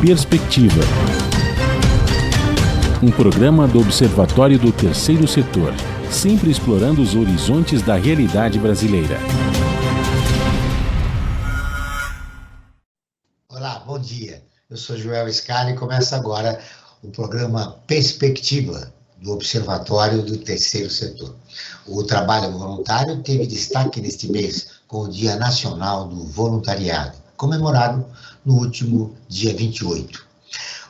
Perspectiva. Um programa do Observatório do Terceiro Setor, sempre explorando os horizontes da realidade brasileira. Olá, bom dia. Eu sou Joel Scali e começa agora o programa Perspectiva do Observatório do Terceiro Setor. O trabalho voluntário teve destaque neste mês com o Dia Nacional do Voluntariado, comemorado no último dia 28.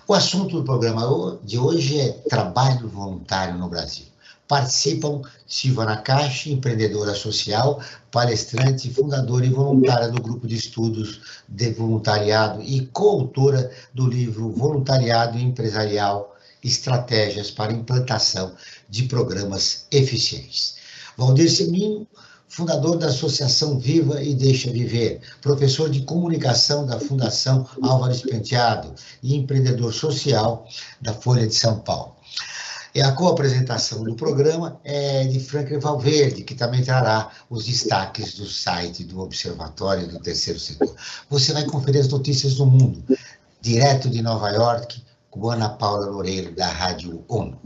O assunto do programa de hoje é trabalho voluntário no Brasil. Participam Silvia Nakashi, empreendedora social, palestrante, fundadora e voluntária do grupo de estudos de voluntariado e coautora do livro Voluntariado Empresarial, Estratégias para Implantação de Programas Eficientes. Valdir Semino, fundador da Associação Viva e Deixa Viver, professor de comunicação da Fundação Álvares Penteado e empreendedor social da Folha de São Paulo. E a co-apresentação do programa é de Franklin Valverde, que também trará os destaques do site do Observatório do Terceiro Setor. Você vai conferir as notícias do mundo, direto de Nova York, com Ana Paula Loureiro, da Rádio ONU.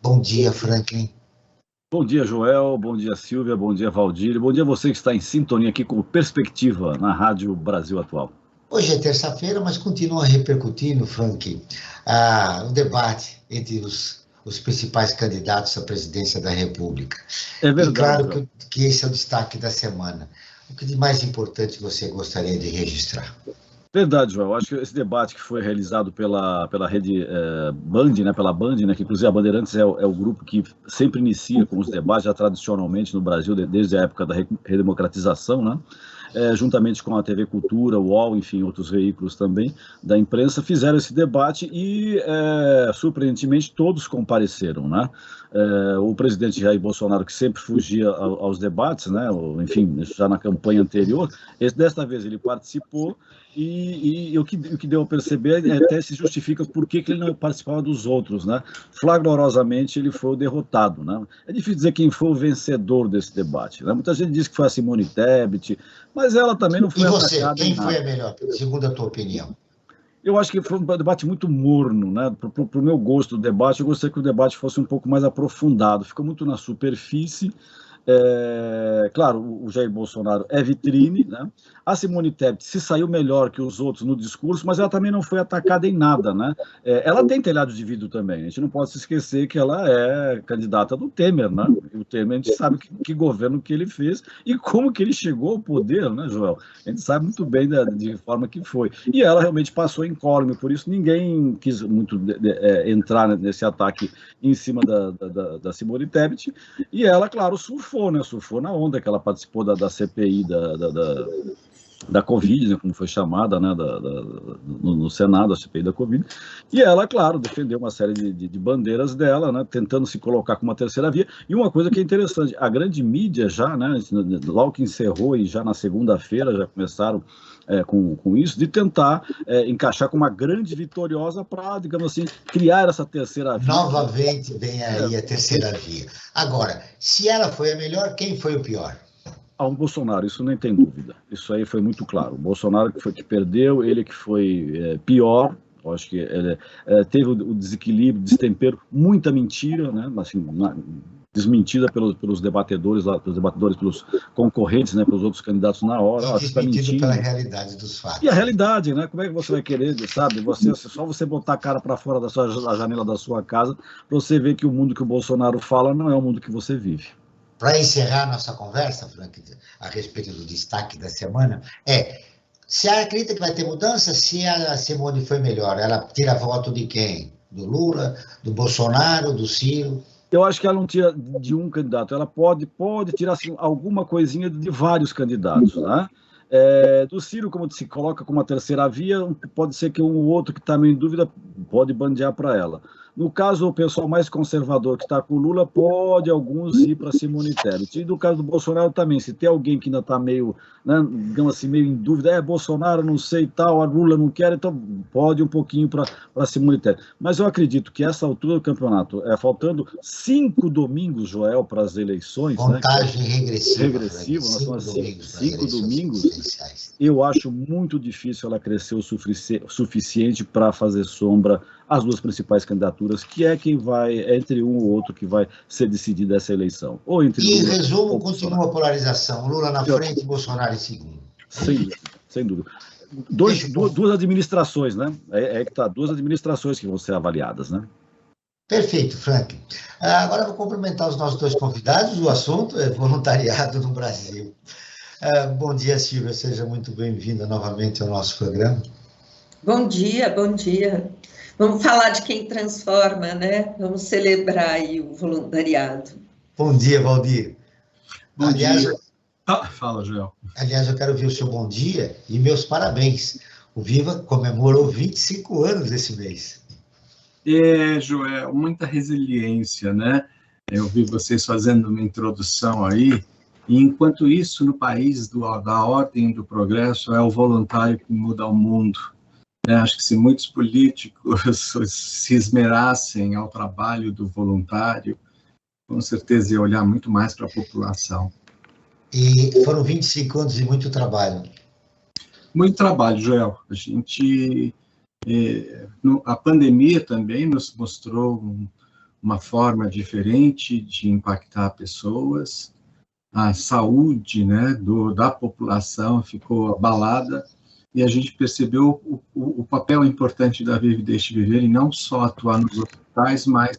Bom dia, Franklin. Bom dia, Joel. Bom dia, Silvia. Bom dia, Valdir. Bom dia a você que está em sintonia aqui com Perspectiva na Rádio Brasil Atual. Hoje é terça-feira, mas continua repercutindo, Franklin, o debate entre os principais candidatos à presidência da República. É verdade. E claro que esse é o destaque da semana. O que de mais importante você gostaria de registrar? Verdade, Joel. Acho que esse debate que foi realizado pela rede Band, pela Band, que inclusive a Bandeirantes é o grupo que sempre inicia com os debates, já tradicionalmente no Brasil, desde a época da redemocratização, juntamente com a TV Cultura, o UOL, enfim, outros veículos também da imprensa, fizeram esse debate e, surpreendentemente, todos compareceram, o presidente Jair Bolsonaro, que sempre fugia aos debates, enfim, já na campanha anterior, desta vez ele participou e o que deu a perceber até se justifica por que ele não participava dos outros, Flagrosamente ele foi o derrotado, É difícil dizer quem foi o vencedor desse debate, Muita gente diz que foi a Simone Tebet, mas ela também não foi atacada. E você, quem foi a melhor, segundo a tua opinião? Eu acho que foi um debate muito morno, Para o meu gosto do debate, eu gostaria que o debate fosse um pouco mais aprofundado, ficou muito na superfície. Claro, o Jair Bolsonaro é vitrine, A Simone Tebet se saiu melhor que os outros no discurso, mas ela também não foi atacada em nada, Ela tem telhado de vidro também, a gente não pode se esquecer que ela é candidata do Temer, E o Temer, a gente sabe que governo que ele fez e como que ele chegou ao poder, Joel? A gente sabe muito bem de forma que foi. E ela realmente passou incólume, por isso ninguém quis muito entrar nesse ataque em cima da Simone Tebet, e ela, claro, surfou na onda que ela participou da CPI da Covid, como foi chamada, no Senado, a CPI da Covid, e ela, claro, defendeu uma série de bandeiras dela, tentando se colocar como uma terceira via, e uma coisa que é interessante, a grande mídia já, logo que encerrou e já na segunda-feira já começaram com isso, de tentar encaixar com uma grande vitoriosa para, digamos assim, criar essa terceira via. Novamente vem aí a terceira via. Agora, se ela foi a melhor, quem foi o pior? O Bolsonaro, isso nem tem dúvida. Isso aí foi muito claro. O Bolsonaro que foi que perdeu, ele que foi pior. Eu acho que ele teve o desequilíbrio, destempero, muita mentira, assim, desmentida pelos debatedores, pelos concorrentes, pelos outros candidatos na hora. Desmentido pela realidade dos fatos. E a realidade, Como é que você vai querer, sabe? Só você botar a cara para fora da janela da sua casa para você ver que o mundo que o Bolsonaro fala não é o mundo que você vive. Para encerrar nossa conversa, Frank, a respeito do destaque da semana, se ela acredita que vai ter mudança, se a Simone foi melhor, ela tira voto de quem? Do Lula, do Bolsonaro, do Ciro? Eu acho que ela não tira de um candidato, ela pode tirar assim, alguma coisinha de vários candidatos, Do Ciro, como se coloca como uma terceira via, pode ser que um ou outro que está meio em dúvida pode bandear para ela. No caso, o pessoal mais conservador que está com o Lula, pode alguns ir para Simone Tebet. E no caso do Bolsonaro também, se tem alguém que ainda está meio, né, digamos assim, meio em dúvida, Bolsonaro não sei e tal, a Lula não quer, então pode um pouquinho para Simone Tebet. Mas eu acredito que essa altura do campeonato, faltando 5 domingos, Joel, para as eleições... Contagem, né, regressiva, nós estamos 5 domingos, eu acho muito difícil ela crescer o suficiente para fazer sombra às duas principais candidaturas, que é quem vai, entre um ou outro, que vai ser decidida essa eleição. Ou entre em Lula, resumo, continua a polarização, Lula na frente e Bolsonaro em segundo. Sem dúvida. Duas administrações, né? Que tá, 2 administrações que vão ser avaliadas, né? Perfeito, Frank. Agora eu vou cumprimentar os nossos 2 convidados. O assunto é voluntariado no Brasil. Bom dia, Silvia. Seja muito bem-vinda novamente ao nosso programa. Bom dia, bom dia. Vamos falar de quem transforma, né? Vamos celebrar aí o voluntariado. Bom dia, Valdir. Bom dia. Fala, Joel. Aliás, eu quero ouvir o seu bom dia e meus parabéns. O Viva comemorou 25 anos esse mês. Joel, muita resiliência, né? Eu vi vocês fazendo uma introdução aí, e enquanto isso, no país da ordem do progresso, é o voluntário que muda o mundo. Acho que se muitos políticos se esmerassem ao trabalho do voluntário, com certeza ia olhar muito mais para a população. E foram 25 anos de muito trabalho. Muito trabalho, Joel. A pandemia também nos mostrou uma forma diferente de impactar pessoas. A saúde, né, da população ficou abalada, e a gente percebeu o papel importante da Vive e Deixe Viver, e não só atuar nos hospitais, mas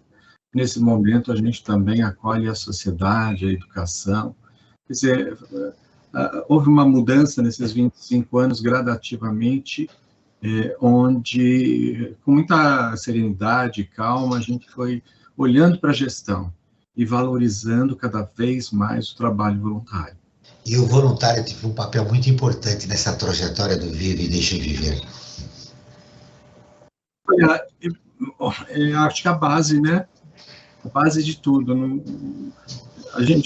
nesse momento a gente também acolhe a sociedade, a educação. Quer dizer, houve uma mudança nesses 25 anos gradativamente, onde, com muita serenidade e calma, a gente foi olhando para a gestão e valorizando cada vez mais o trabalho voluntário. E o voluntário teve um papel muito importante nessa trajetória do Vive e Deixe Viver. Acho que a base, né? A base de tudo.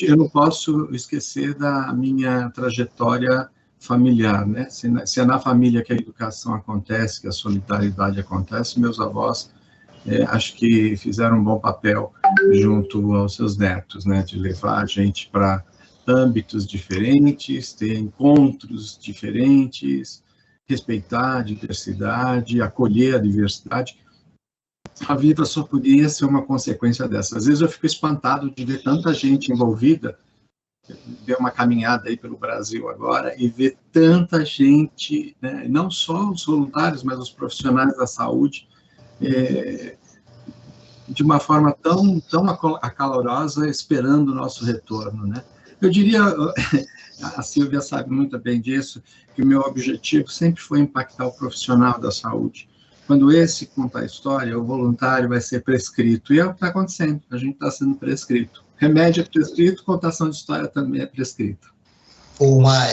Eu não posso esquecer da minha trajetória familiar, né? Se é na família que a educação acontece, que a solidariedade acontece, meus avós acho que fizeram um bom papel junto aos seus netos, né? De levar a gente para âmbitos diferentes, ter encontros diferentes, respeitar a diversidade, acolher a diversidade. A vida só podia ser uma consequência dessa. Às vezes eu fico espantado de ver tanta gente envolvida, ver uma caminhada aí pelo Brasil agora e ver tanta gente, né, não só os voluntários, mas os profissionais da saúde, de uma forma tão acalorosa, esperando o nosso retorno, né? Eu diria, a Silvia sabe muito bem disso, que o meu objetivo sempre foi impactar o profissional da saúde. Quando esse contar a história, o voluntário vai ser prescrito. E é o que está acontecendo, a gente está sendo prescrito. Remédio é prescrito, contação de história também é prescrito.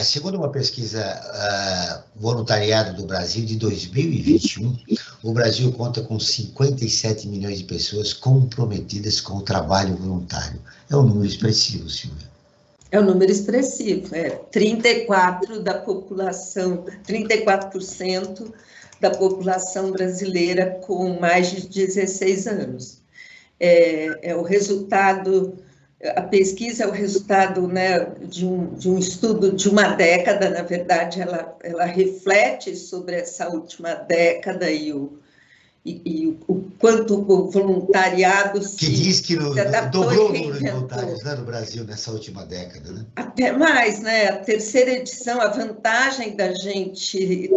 Segundo uma pesquisa voluntariado do Brasil de 2021, o Brasil conta com 57 milhões de pessoas comprometidas com o trabalho voluntário. É um número expressivo, Silvia. É um número expressivo, 34% da população brasileira com mais de 16 anos. O resultado, a pesquisa é o resultado, né, de um estudo de uma década. Na verdade, ela reflete sobre essa última década e o quanto o voluntariado que diz que dobrou o número de voluntários, né, no Brasil nessa última década, né? Até mais, né? A terceira edição, a vantagem da gente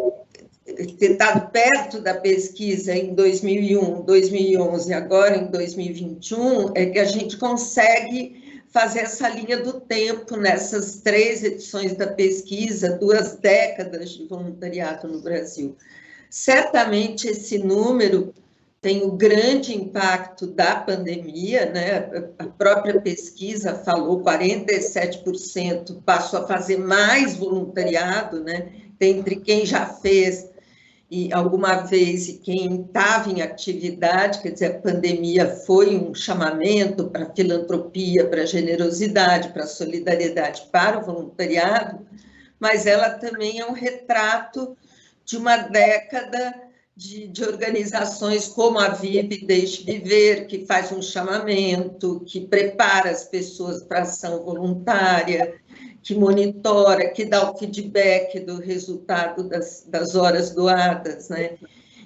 ter estado perto da pesquisa em 2001, 2011, agora em 2021, é que a gente consegue fazer essa linha do tempo nessas 3 edições da pesquisa, 2 décadas de voluntariado no Brasil. Certamente esse número tem o grande impacto da pandemia, né? A própria pesquisa falou 47% passou a fazer mais voluntariado, né? Entre quem já fez e alguma vez quem estava em atividade, quer dizer, a pandemia foi um chamamento para a filantropia, para a generosidade, para a solidariedade, para o voluntariado, mas ela também é um retrato de uma década de organizações como a Vive Deixe Viver, que faz um chamamento, que prepara as pessoas para ação voluntária, que monitora, que dá o feedback do resultado das horas doadas, né?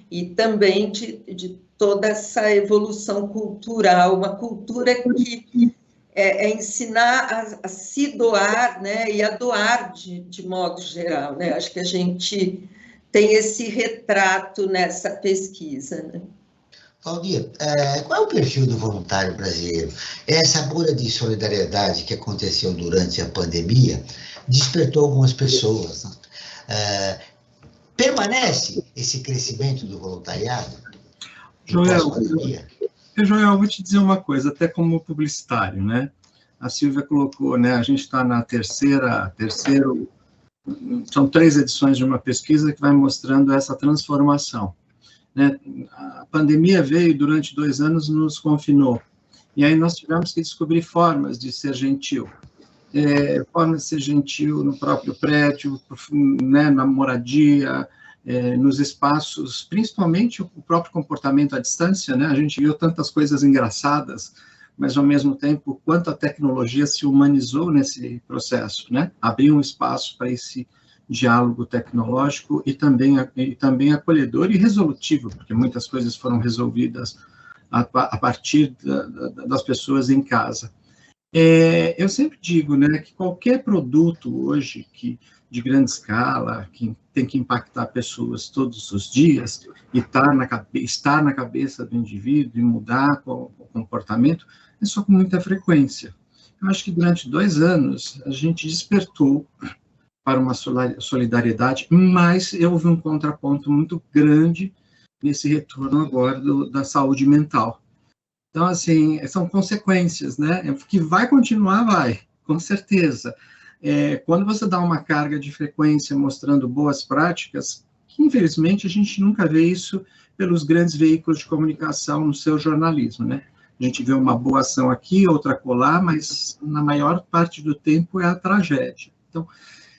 E também de toda essa evolução cultural, uma cultura que é ensinar a se doar, né? E a doar de modo geral, né? Acho que a gente tem esse retrato nessa pesquisa, né? Valdir, qual é o perfil do voluntário brasileiro? Essa bolha de solidariedade que aconteceu durante a pandemia despertou algumas pessoas, né? Permanece esse crescimento do voluntariado? Joel, eu vou te dizer uma coisa, até como publicitário, né? A Silvia colocou, né? A gente está na terceiro, são 3 edições de uma pesquisa que vai mostrando essa transformação, né? A pandemia veio durante 2 anos, nos confinou, e aí nós tivemos que descobrir formas de ser gentil, formas de ser gentil no próprio prédio, né, na moradia, nos espaços, principalmente o próprio comportamento à distância, né? A gente viu tantas coisas engraçadas, mas, ao mesmo tempo, quanto a tecnologia se humanizou nesse processo, né? Abriu um espaço para esse diálogo tecnológico e também acolhedor e resolutivo, porque muitas coisas foram resolvidas a partir das pessoas em casa. Eu sempre digo, né, que qualquer produto hoje de grande escala, que tem que impactar pessoas todos os dias e estar na cabeça do indivíduo e mudar o comportamento, é só com muita frequência. Eu acho que durante 2 anos a gente despertou para uma solidariedade, mas houve um contraponto muito grande nesse retorno agora da saúde mental. Então, assim, são consequências, né? Que vai continuar, com certeza. Quando você dá uma carga de frequência mostrando boas práticas, que infelizmente a gente nunca vê isso pelos grandes veículos de comunicação no seu jornalismo, né? A gente vê uma boa ação aqui, outra acolá, mas na maior parte do tempo é a tragédia. Então,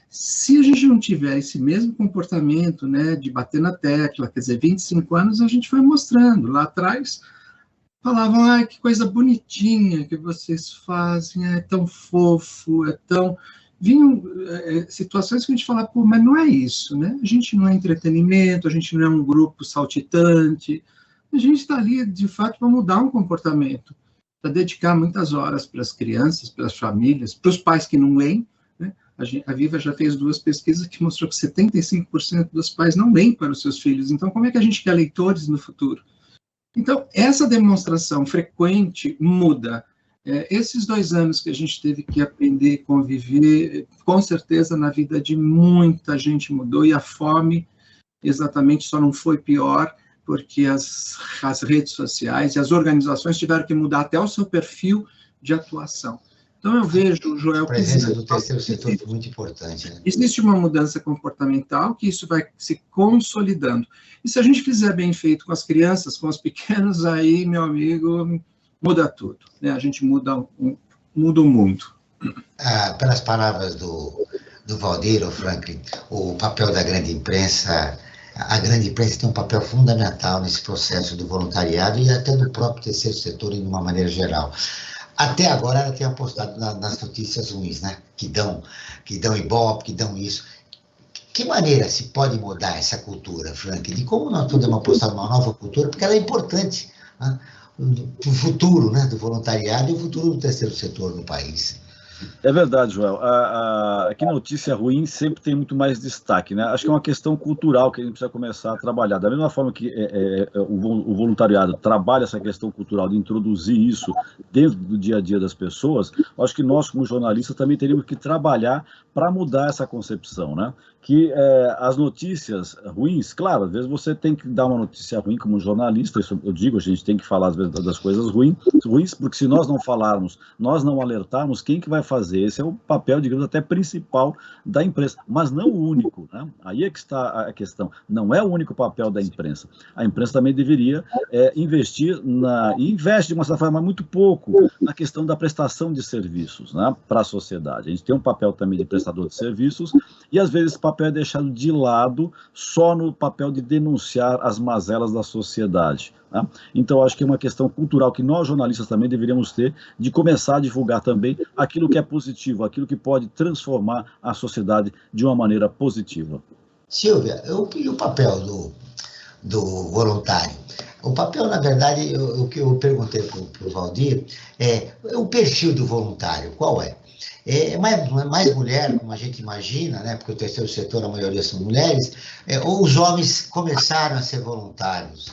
se a gente não tiver esse mesmo comportamento, né, de bater na tecla, quer dizer, 25 anos a gente foi mostrando, lá atrás falavam, que coisa bonitinha que vocês fazem, é tão fofo, é tão... Vinham situações que a gente falava, mas não é isso, né? A gente não é entretenimento, a gente não é um grupo saltitante, a gente está ali, de fato, para mudar um comportamento, para dedicar muitas horas para as crianças, para as famílias, para os pais que não leem, né? A Viva já fez 2 pesquisas que mostrou que 75% dos pais não leem para os seus filhos, então como é que a gente quer leitores no futuro? Então, essa demonstração frequente muda. Esses 2 anos que a gente teve que aprender e conviver, com certeza na vida de muita gente mudou, e a fome exatamente só não foi pior, porque as redes sociais e as organizações tiveram que mudar até o seu perfil de atuação. Então, eu vejo, Joel... A presença do terceiro setor é muito importante, né? Existe uma mudança comportamental que isso vai se consolidando. E se a gente fizer bem feito com as crianças, com os pequenos, aí, meu amigo, muda tudo, né? A gente muda o mundo. Pelas palavras do Valdir, Franklin, o papel da grande imprensa, a grande imprensa tem um papel fundamental nesse processo do voluntariado e até do próprio terceiro setor, de uma maneira geral. Até agora ela tem apostado nas notícias ruins, né? Que dão ibope, que dão isso. Que maneira se pode mudar essa cultura, Frank? De como nós podemos apostar numa nova cultura? Porque ela é importante, né, para o futuro, né, do voluntariado e o futuro do terceiro setor no país. É verdade, Joel. Aqui notícia ruim sempre tem muito mais destaque, né? Acho que é uma questão cultural que a gente precisa começar a trabalhar. Da mesma forma que o voluntariado trabalha essa questão cultural de introduzir isso dentro do dia a dia das pessoas, acho que nós, como jornalistas, também teríamos que trabalhar para mudar essa concepção, né? que as notícias ruins, claro, às vezes você tem que dar uma notícia ruim como jornalista, isso eu digo, a gente tem que falar às vezes das coisas ruins, porque se nós não falarmos, nós não alertarmos, quem que vai fazer? Esse é o papel, digamos, até principal da imprensa, mas não o único, né? Aí é que está a questão, não é o único papel da imprensa. A imprensa também deveria investir, e investe de uma certa forma, muito pouco, na questão da prestação de serviços, né, para a sociedade. A gente tem um papel também de prestador de serviços, e às vezes esse papel é deixado de lado só no papel de denunciar as mazelas da sociedade, né? Então, acho que é uma questão cultural que nós, jornalistas, também deveríamos ter, de começar a divulgar também aquilo que é positivo, aquilo que pode transformar a sociedade de uma maneira positiva. Silvia, e o papel do voluntário? O papel, na verdade, o que eu perguntei para o Valdir, o perfil do voluntário, qual é? É mais mulher, como a gente imagina, né? Porque o terceiro setor, a maioria são mulheres, ou os homens começaram a ser voluntários?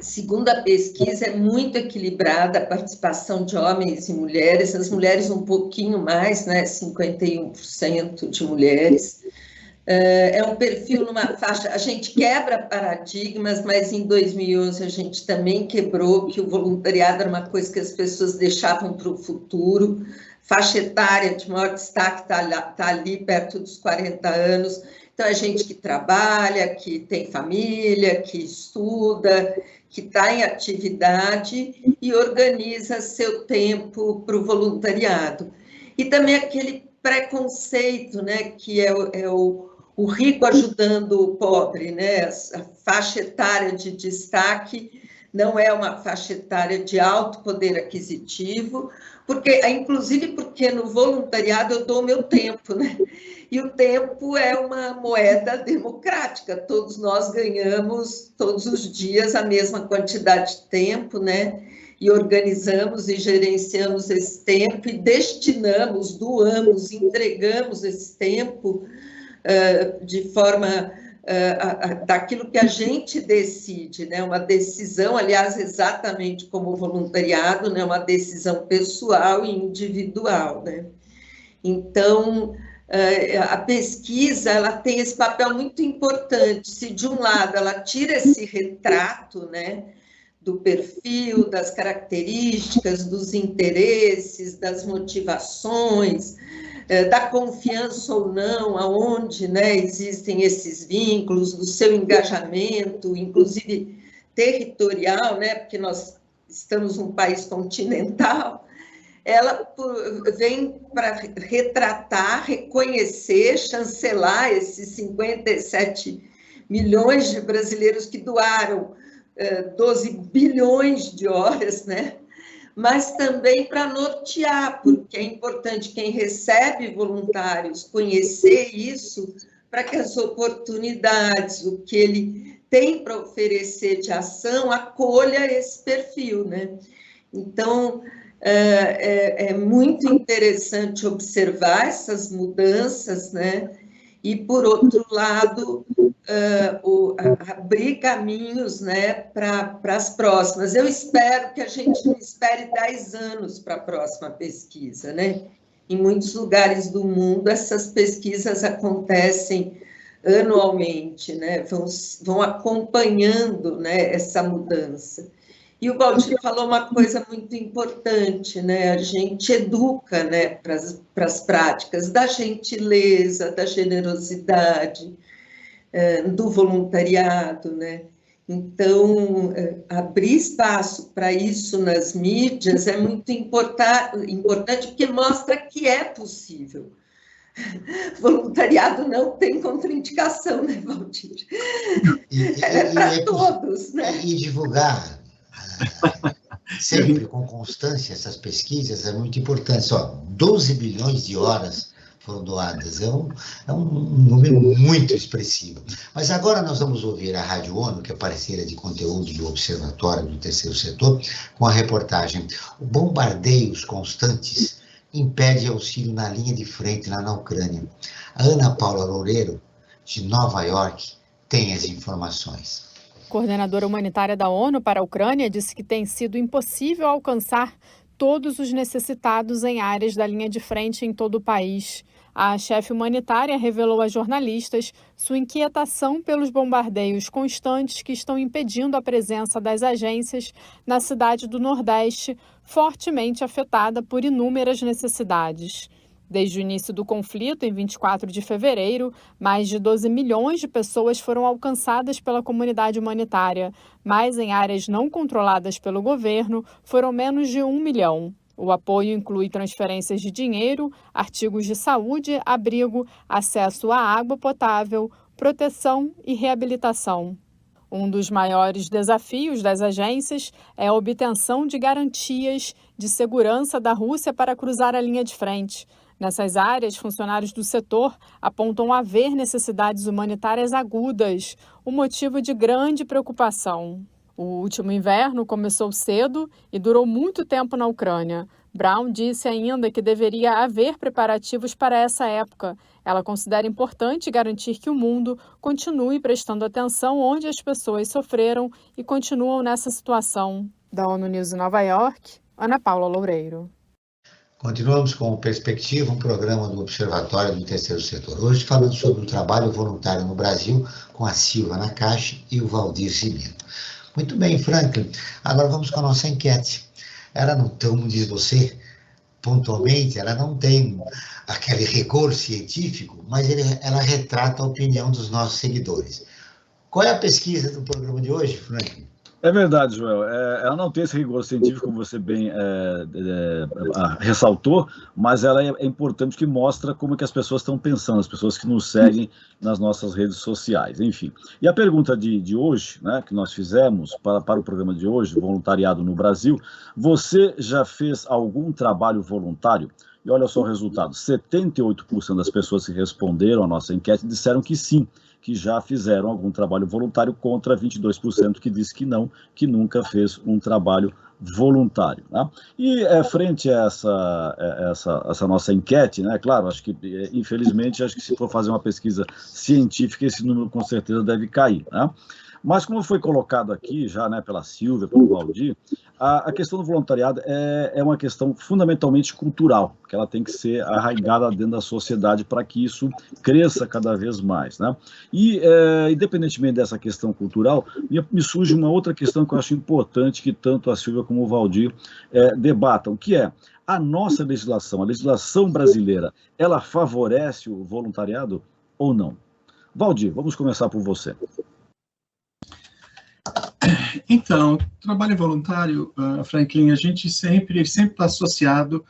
Segundo a pesquisa, é muito equilibrada a participação de homens e mulheres, as mulheres um pouquinho mais, né? 51% de mulheres. É um perfil numa faixa, a gente quebra paradigmas, mas em 2011 a gente também quebrou que o voluntariado era uma coisa que as pessoas deixavam para o futuro, faixa etária de maior destaque está ali perto dos 40 anos, então é gente que trabalha, que tem família, que estuda, que está em atividade e organiza seu tempo para o voluntariado. E também aquele preconceito, né, que é o rico ajudando o pobre, né? A faixa etária de destaque não é uma faixa etária de alto poder aquisitivo, inclusive porque no voluntariado eu dou o meu tempo, né? E o tempo é uma moeda democrática, todos nós ganhamos todos os dias a mesma quantidade de tempo, né? E organizamos e gerenciamos esse tempo e destinamos, doamos, entregamos esse tempo de forma daquilo que a gente decide, né? Uma decisão, aliás, exatamente como o voluntariado, né? Uma decisão pessoal e individual, né? Então, a pesquisa ela tem esse papel muito importante. Se de um lado ela tira esse retrato, né, do perfil, das características, dos interesses, das motivações, da confiança ou não, aonde, né, existem esses vínculos, do seu engajamento, inclusive territorial, né, porque nós estamos num país continental, ela vem para retratar, reconhecer, chancelar esses 57 milhões de brasileiros que doaram 12 bilhões de horas, né? Mas também para nortear, porque é importante quem recebe voluntários conhecer isso, para que as oportunidades, o que ele tem para oferecer de ação, acolha esse perfil, né? Então, é muito interessante observar essas mudanças, né? E, por outro lado, abrir caminhos, né, para as próximas. Eu espero que a gente não espere 10 anos para a próxima pesquisa, né? Em muitos lugares do mundo, essas pesquisas acontecem anualmente, né? Vão acompanhando, né, essa mudança. E o Valdir falou uma coisa muito importante, né? A gente educa, né, para as práticas da gentileza, da generosidade, do voluntariado, né? Então, abrir espaço para isso nas mídias é muito importante porque mostra que é possível. Voluntariado não tem contraindicação, né, Valdir? É para todos, né? E divulgar sempre com constância essas pesquisas é muito importante. Só 12 bilhões de horas foram doadas, é um número muito expressivo. Mas agora nós vamos ouvir a Rádio ONU, que é parceira de conteúdo do Observatório do Terceiro Setor, com a reportagem Bombardeios Constantes impede auxílio na linha de frente lá na Ucrânia. A Ana Paula Loureiro, de Nova York, tem as informações. Coordenadora humanitária da ONU para a Ucrânia disse que tem sido impossível alcançar todos os necessitados em áreas da linha de frente em todo o país. a chefe humanitária revelou a jornalistas sua inquietação pelos bombardeios constantes que estão impedindo a presença das agências na cidade do Nordeste, fortemente afetada por inúmeras necessidades. Desde o início do conflito, em 24 de fevereiro, mais de 12 milhões de pessoas foram alcançadas pela comunidade humanitária, mas em áreas não controladas pelo governo foram menos de 1 milhão. O apoio inclui transferências de dinheiro, artigos de saúde, abrigo, acesso à água potável, proteção e reabilitação. Um dos maiores desafios das agências é a obtenção de garantias de segurança da Rússia para cruzar a linha de frente. Nessas áreas, funcionários do setor apontam haver necessidades humanitárias agudas, um motivo de grande preocupação. O último inverno começou cedo e durou muito tempo na Ucrânia. Brown disse ainda que deveria haver preparativos para essa época. Ela considera importante garantir que o mundo continue prestando atenção onde as pessoas sofreram e continuam nessa situação. Da ONU News em Nova York, Ana Paula Loureiro. Continuamos com o Perspectiva, um programa do Observatório do Terceiro Setor. Hoje falando sobre o trabalho voluntário no Brasil com a Silvia Nakashi e o Valdir Zimino. Muito bem, Franklin. Agora vamos com a nossa enquete. Ela não, como diz você, pontualmente, ela não tem aquele rigor científico, mas ela retrata a opinião dos nossos seguidores. Qual é a pesquisa do programa de hoje, Franklin? É verdade, Joel. Ela não tem esse rigor científico, como você bem ressaltou, mas ela é importante que mostra como que as pessoas estão pensando, as pessoas que nos seguem nas nossas redes sociais, enfim. E a pergunta de hoje, né, que nós fizemos para o programa de hoje, voluntariado no Brasil, você já fez algum trabalho voluntário? E olha só o resultado, 78% das pessoas que responderam à nossa enquete disseram que sim, que já fizeram algum trabalho voluntário, contra 22% que disse que não, que nunca fez um trabalho voluntário. Né? E frente a essa nossa enquete, né, claro, acho que, infelizmente, acho que se for fazer uma pesquisa científica, esse número com certeza deve cair. Né? Mas como foi colocado aqui já, né, pela Silvia, pelo Valdir, a questão do voluntariado é uma questão fundamentalmente cultural, que ela tem que ser arraigada dentro da sociedade para que isso cresça cada vez mais. Né? E, independentemente dessa questão cultural, me surge uma outra questão que eu acho importante que tanto a Silvia como o Valdir debatam, que é a nossa legislação, a legislação brasileira, ela favorece o voluntariado ou não? Valdir, vamos começar por você. Então, trabalho voluntário, Franklin, a gente sempre está associado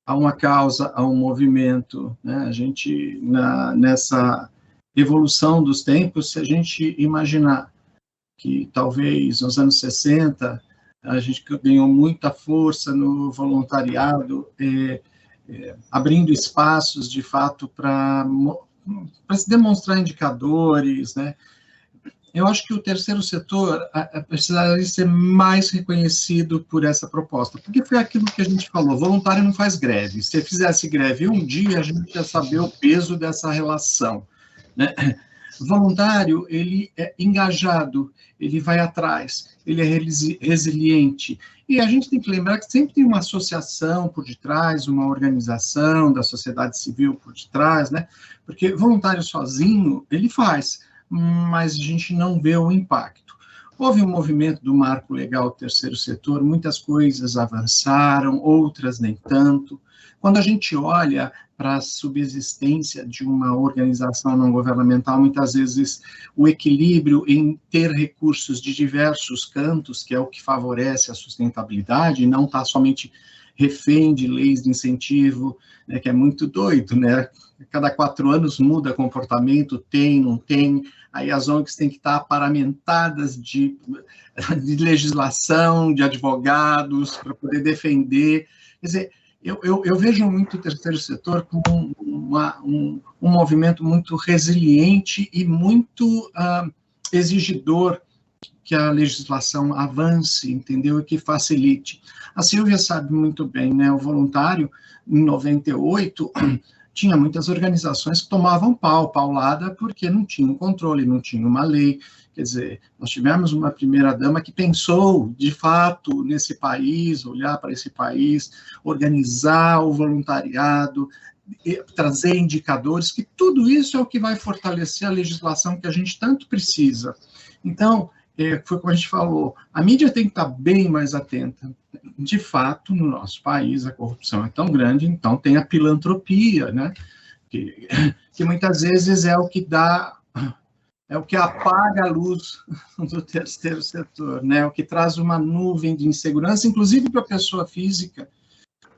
a uma causa, a um movimento, né? A gente, nessa evolução dos tempos, se a gente imaginar que talvez nos anos 60 a gente ganhou muita força no voluntariado, abrindo espaços, de fato, para se demonstrar indicadores, né? Eu acho que o terceiro setor precisaria ser mais reconhecido por essa proposta, porque foi aquilo que a gente falou, voluntário não faz greve. Se fizesse greve um dia, a gente ia saber o peso dessa relação, né? Voluntário, ele é engajado, ele vai atrás, ele é resiliente. E a gente tem que lembrar que sempre tem uma associação por detrás, uma organização da sociedade civil por detrás, né? Porque voluntário sozinho, ele faz, mas a gente não vê o impacto. Houve um movimento do marco legal do terceiro setor, muitas coisas avançaram, outras nem tanto. Quando a gente olha para a subsistência de uma organização não governamental, muitas vezes o equilíbrio em ter recursos de diversos cantos, que é o que favorece a sustentabilidade, não está somente refém de leis de incentivo, né, que é muito doido, né? Cada 4 anos muda comportamento, tem, não tem, aí as ONGs têm que estar aparamentadas de legislação, de advogados, para poder defender. Quer dizer, eu vejo muito o terceiro setor como um movimento muito resiliente e muito exigidor que a legislação avance, entendeu? E que facilite. A Silvia sabe muito bem, né? O voluntário, em 98, tinha muitas organizações que tomavam paulada, porque não tinham controle, não tinha uma lei. Quer dizer, nós tivemos uma primeira-dama que pensou, de fato, nesse país, olhar para esse país, organizar o voluntariado, trazer indicadores, que tudo isso é o que vai fortalecer a legislação que a gente tanto precisa. Então, foi como a gente falou, a mídia tem que estar bem mais atenta. De fato, no nosso país, a corrupção é tão grande, então tem a pilantropia, né? Que muitas vezes é o que apaga a luz do terceiro setor, né? O que traz uma nuvem de insegurança, inclusive para a pessoa física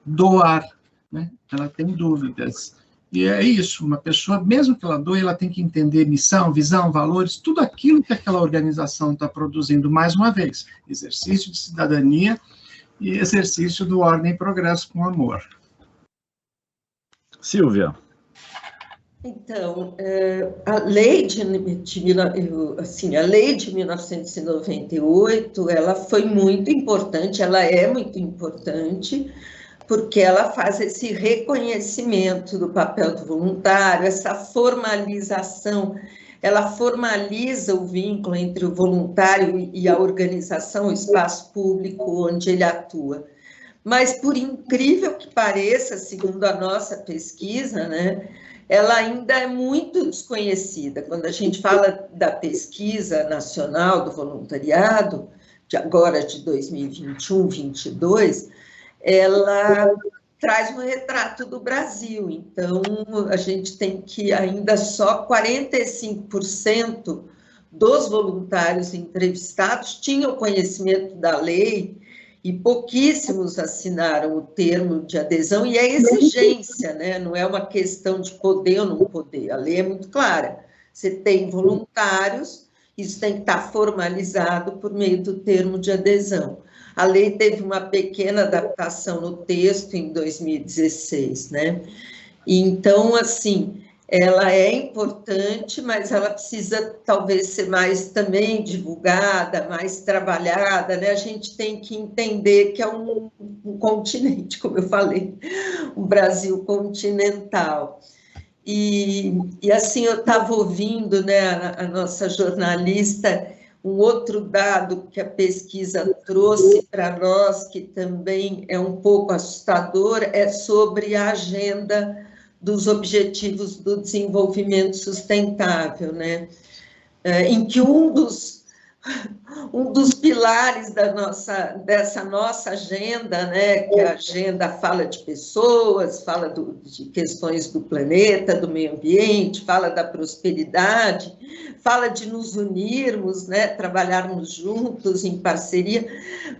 doar, né? Ela tem dúvidas. E é isso, uma pessoa, mesmo que ela doe, ela tem que entender missão, visão, valores, tudo aquilo que aquela organização está produzindo, mais uma vez, exercício de cidadania e exercício do ordem e progresso com amor. Silvia. Então, a lei de 1998, ela foi muito importante, ela é muito importante, porque ela faz esse reconhecimento do papel do voluntário, essa formalização, ela formaliza o vínculo entre o voluntário e a organização, o espaço público onde ele atua. Mas, por incrível que pareça, segundo a nossa pesquisa, né, ela ainda é muito desconhecida. Quando a gente fala da pesquisa nacional do voluntariado, agora de 2021-22, ela traz um retrato do Brasil. Então, a gente tem que ainda só 45% dos voluntários entrevistados tinham conhecimento da lei e pouquíssimos assinaram o termo de adesão, e é exigência, né? Não é uma questão de poder ou não poder, a lei é muito clara. Você tem voluntários, isso tem que estar formalizado por meio do termo de adesão. A lei teve uma pequena adaptação no texto em 2016, né? Então, assim, ela é importante, mas ela precisa talvez ser mais também divulgada, mais trabalhada, né? A gente tem que entender que é um continente, como eu falei, um Brasil continental. E assim, eu estava ouvindo, né, a nossa jornalista, um outro dado que a pesquisa trouxe para nós, que também é um pouco assustador, é sobre a agenda dos Objetivos do Desenvolvimento Sustentável, né? Em que um dos pilares dessa nossa agenda, né, que a agenda fala de pessoas, fala de questões do planeta, do meio ambiente, fala da prosperidade, fala de nos unirmos, né, trabalharmos juntos, em parceria,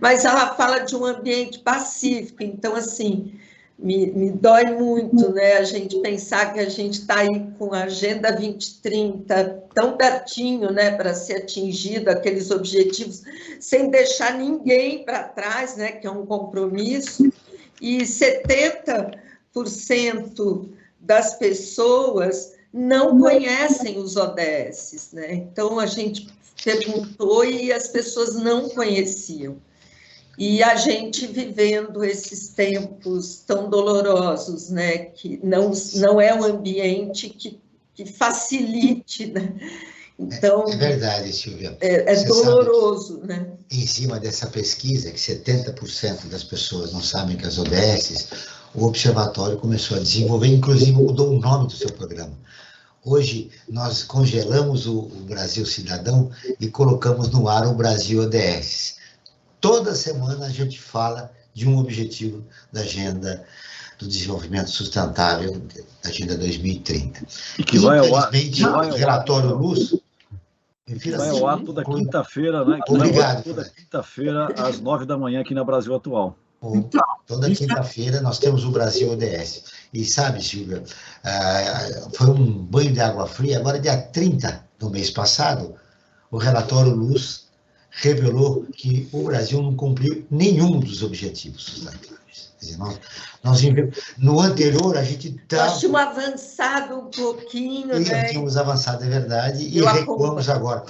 mas ela fala de um ambiente pacífico. Então, assim, me dói muito, né, a gente pensar que a gente está aí com a Agenda 2030 tão pertinho, né, para ser atingido aqueles objetivos, sem deixar ninguém para trás, né, que é um compromisso, e 70% das pessoas não conhecem os ODS, né, então a gente perguntou e as pessoas não conheciam. E a gente vivendo esses tempos tão dolorosos, né, que não é um ambiente que facilite, né? Então, é verdade, Silvia. É doloroso, né? Em cima dessa pesquisa, que 70% das pessoas não sabem que as ODS, o Observatório começou a desenvolver, inclusive mudou o nome do seu programa. Hoje, nós congelamos o Brasil Cidadão e colocamos no ar o Brasil ODS. Toda semana a gente fala de um objetivo da Agenda do Desenvolvimento Sustentável, da Agenda 2030. E que vai ao ar, o relatório Luz... Vai ao ar toda quinta-feira, né? Obrigado. Toda quinta-feira, às 9 da manhã, aqui na Brasil Atual. Toda quinta-feira nós temos o Brasil ODS. E sabe, Silvia, foi um banho de água fria. Agora, dia 30 do mês passado, o relatório Luz revelou que o Brasil não cumpriu nenhum dos objetivos sustentáveis. Quer dizer, no anterior, a gente nós tínhamos avançado um pouquinho, né? Tínhamos avançado, é verdade, e recuamos agora.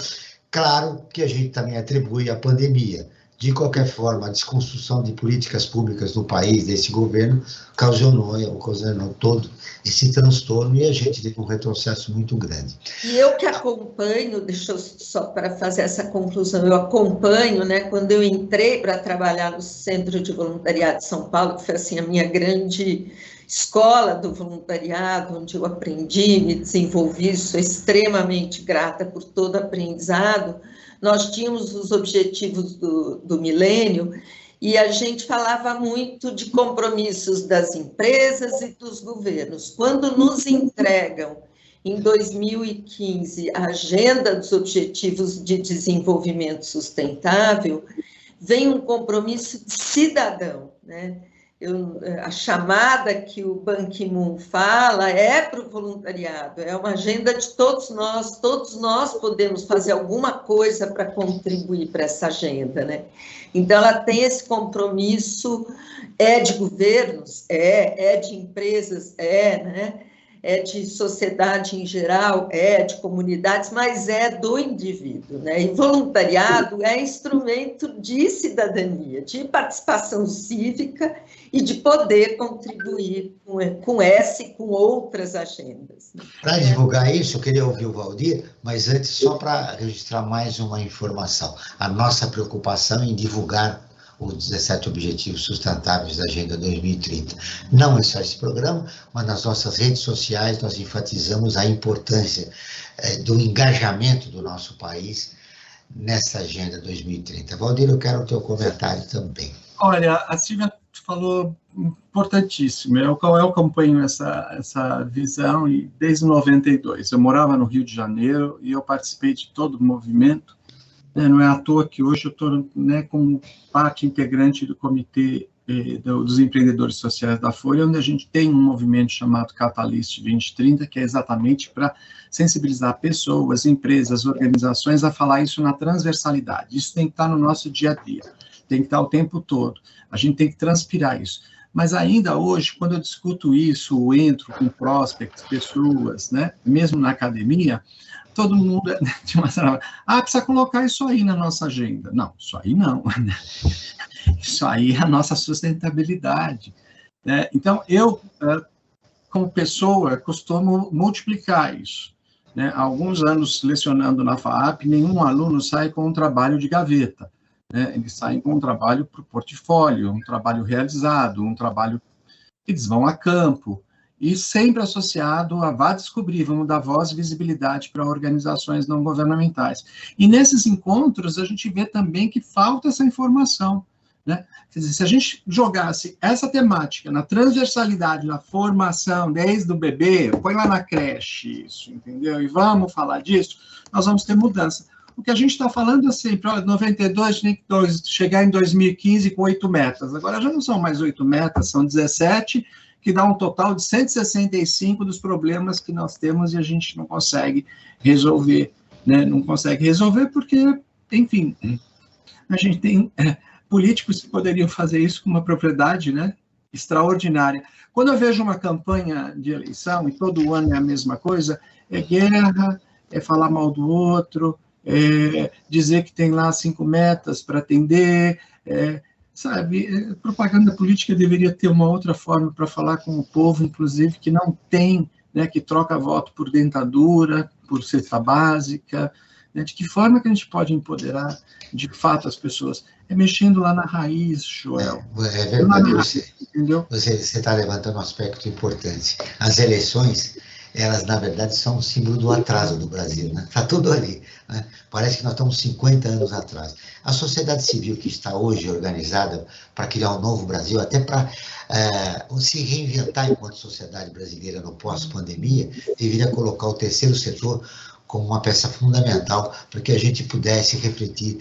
Claro que a gente também atribui à pandemia. De qualquer forma, a desconstrução de políticas públicas no país, desse governo, ocasionou todo esse transtorno e a gente teve um retrocesso muito grande. E eu que acompanho, deixa eu só para fazer essa conclusão, eu acompanho, né, quando eu entrei para trabalhar no Centro de Voluntariado de São Paulo, que foi assim a minha grande escola do voluntariado, onde eu aprendi, me desenvolvi, sou extremamente grata por todo aprendizado. Nós tínhamos os objetivos do milênio e a gente falava muito de compromissos das empresas e dos governos. Quando nos entregam, em 2015, a Agenda dos Objetivos de Desenvolvimento Sustentável, vem um compromisso cidadão, né? A chamada que o Ban Ki-moon fala é para o voluntariado, é uma agenda de todos nós podemos fazer alguma coisa para contribuir para essa agenda, né? Então, ela tem esse compromisso, é de governos, é de empresas, né? É de sociedade em geral, é de comunidades, mas é do indivíduo, né? E voluntariado é instrumento de cidadania, de participação cívica e de poder contribuir com essa e com outras agendas. Para divulgar isso, eu queria ouvir o Valdir, mas antes, só para registrar mais uma informação. A nossa preocupação em divulgar os 17 Objetivos Sustentáveis da Agenda 2030. Não é só esse programa, mas nas nossas redes sociais nós enfatizamos a importância do engajamento do nosso país nessa Agenda 2030. Valdir, eu quero o teu comentário também. Olha, a Silvia falou importantíssimo. Eu acompanho essa visão desde 92. Eu morava no Rio de Janeiro e eu participei de todo o movimento. Não é à toa que hoje eu estou, né, como parte integrante do Comitê dos Empreendedores Sociais da Folha, onde a gente tem um movimento chamado Catalyst 2030, que é exatamente para sensibilizar pessoas, empresas, organizações a falar isso na transversalidade. Isso tem que estar no nosso dia a dia, tem que estar o tempo todo. A gente tem que transpirar isso. Mas ainda hoje, quando eu discuto isso, ou entro com prospects, pessoas, né, mesmo na academia, todo mundo de uma forma, precisa colocar isso aí na nossa agenda. Não, isso aí não. Isso aí é a nossa sustentabilidade. Né? Então, eu, como pessoa, costumo multiplicar isso. Né? Há alguns anos, lecionando na FAAP, nenhum aluno sai com um trabalho de gaveta. Né? Eles saem com um trabalho para o portfólio, um trabalho realizado, um trabalho que eles vão a campo, e sempre associado a vá descobrir, vamos dar voz e visibilidade para organizações não governamentais. E nesses encontros, a gente vê também que falta essa informação. Né? Quer dizer, se a gente jogasse essa temática na transversalidade, na formação, desde o bebê, põe lá na creche isso, entendeu? E vamos falar disso, nós vamos ter mudança. O que a gente está falando é sempre, olha, 92 tinha que chegar em 2015 com 8 metas. Agora já não são mais 8 metas, são 17, que dá um total de 165 dos problemas que nós temos e a gente não consegue resolver, né? Não consegue resolver porque, enfim, a gente tem políticos que poderiam fazer isso com uma propriedade, né, extraordinária. Quando eu vejo uma campanha de eleição, e todo ano é a mesma coisa, é guerra, é falar mal do outro, é dizer que tem lá 5 metas para atender, sabe, propaganda política deveria ter uma outra forma para falar com o povo, inclusive, que não tem, né, que troca voto por dentadura, por cesta básica, né, de que forma que a gente pode empoderar, de fato, as pessoas? É mexendo lá na raiz, Joel. É verdade, você está levantando um aspecto importante. As eleições, elas, na verdade, são um símbolo do atraso do Brasil, né? Está tudo ali, né? Parece que nós estamos 50 anos atrás. A sociedade civil que está hoje organizada para criar um novo Brasil, até para se reinventar enquanto sociedade brasileira no pós-pandemia, deveria colocar o terceiro setor como uma peça fundamental para que a gente pudesse refletir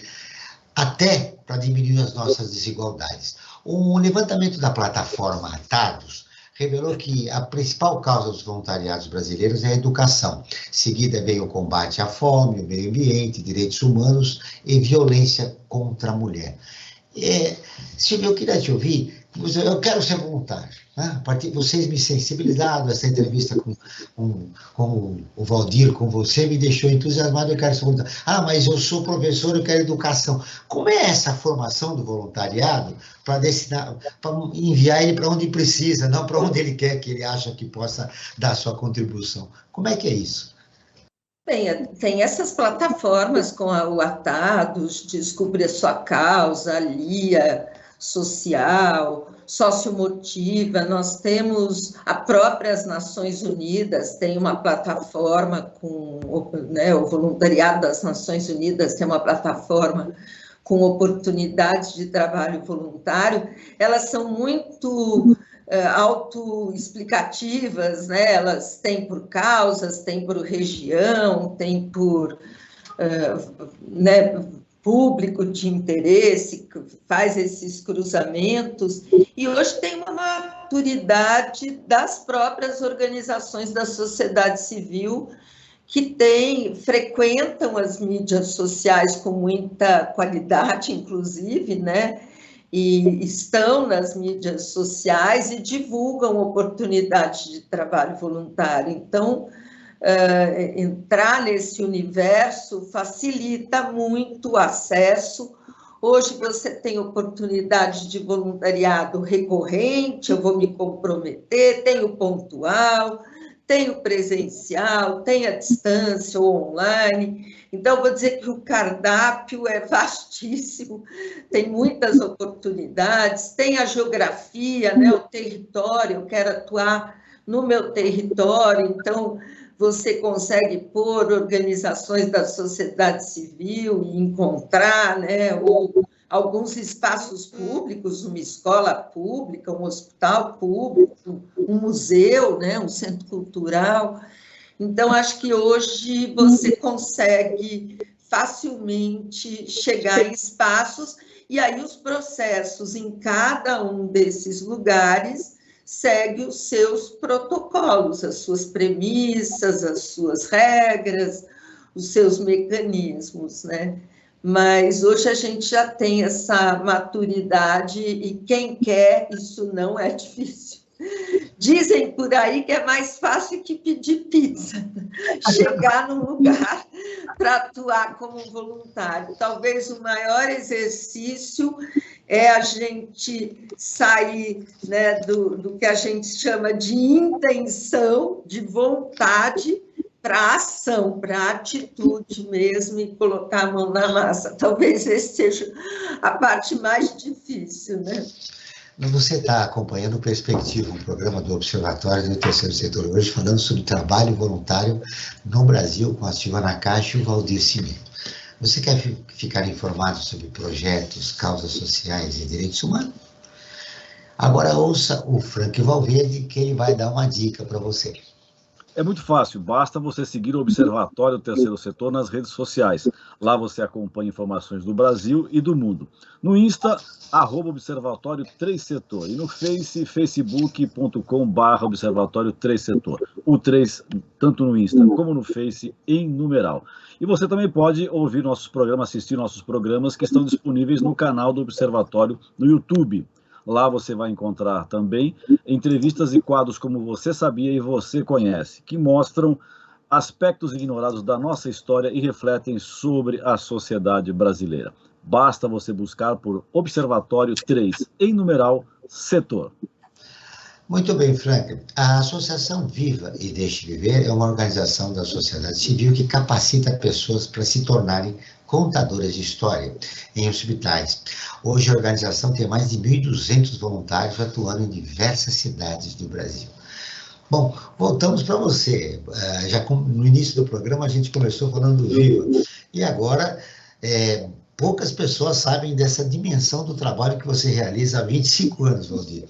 até para diminuir as nossas desigualdades. Um levantamento da plataforma Atados revelou que a principal causa dos voluntariados brasileiros é a educação. Seguida veio o combate à fome, o meio ambiente, direitos humanos e violência contra a mulher. Silvia, eu queria te ouvir, eu quero ser voluntário. Né? A partir de vocês me sensibilizaram, essa entrevista com o Valdir, com você, me deixou entusiasmado, eu quero ser voluntário. Mas eu sou professor, eu quero educação. Como é essa formação do voluntariado para enviar ele para onde precisa, não para onde ele quer, que ele acha que possa dar sua contribuição? Como é que é isso? Bem, tem essas plataformas com o Atados, Descubra a Sua Causa, a LIA Social, sociomotiva, nós temos a próprias Nações Unidas, tem uma plataforma com, né, o voluntariado das Nações Unidas tem uma plataforma com oportunidades de trabalho voluntário, elas são muito autoexplicativas, né? Elas têm por causas, têm por região, têm por né, público de interesse, faz esses cruzamentos, e hoje tem uma maturidade das próprias organizações da sociedade civil que frequentam as mídias sociais com muita qualidade, inclusive, né? E estão nas mídias sociais e divulgam oportunidades de trabalho voluntário. Então, entrar nesse universo facilita muito o acesso. Hoje você tem oportunidade de voluntariado recorrente, eu vou me comprometer, tem o pontual, tem o presencial, tem a distância ou online. Então, vou dizer que o cardápio é vastíssimo, tem muitas oportunidades, tem a geografia, né, o território, eu quero atuar no meu território, então você consegue pôr organizações da sociedade civil e encontrar, né, ou alguns espaços públicos, uma escola pública, um hospital público, um museu, né, um centro cultural. Então, acho que hoje você consegue facilmente chegar em espaços, e aí os processos em cada um desses lugares seguem os seus protocolos, as suas premissas, as suas regras, os seus mecanismos, né? Mas hoje a gente já tem essa maturidade e quem quer, isso não é difícil. Dizem por aí que é mais fácil que pedir pizza, chegar num lugar para atuar como voluntário. Talvez o maior exercício é a gente sair, né, do que a gente chama de intenção, de vontade, para ação, para atitude mesmo, e colocar a mão na massa. Talvez esse seja a parte mais difícil, né? Você está acompanhando o Perspectiva, um programa do Observatório do Terceiro Setor, hoje falando sobre trabalho voluntário no Brasil, com a Silvana Caixa e o Valdir Cimento. Você quer ficar informado sobre projetos, causas sociais e direitos humanos? Agora ouça o Frank Valverde, que ele vai dar uma dica para você. É muito fácil, basta você seguir o Observatório do Terceiro Setor nas redes sociais. Lá você acompanha informações do Brasil e do mundo. No Insta, @Observatório 3 Setor. E no facebook.com/Observatório 3 Setor. O 3, tanto no Insta como no Face, em numeral. E você também pode ouvir nossos programas, assistir nossos programas que estão disponíveis no canal do Observatório no YouTube. Lá você vai encontrar também entrevistas e quadros como Você Sabia e Você Conhece, que mostram aspectos ignorados da nossa história e refletem sobre a sociedade brasileira. Basta você buscar por Observatório 3, em numeral, Setor. Muito bem, Frank. A Associação Viva e Deixe Viver é uma organização da sociedade civil que capacita pessoas para se tornarem contadoras de história em hospitais. Hoje a organização tem mais de 1.200 voluntários atuando em diversas cidades do Brasil. Bom, voltamos para você. Já no início do programa a gente começou falando do Viva, e agora poucas pessoas sabem dessa dimensão do trabalho que você realiza há 25 anos, Valdir.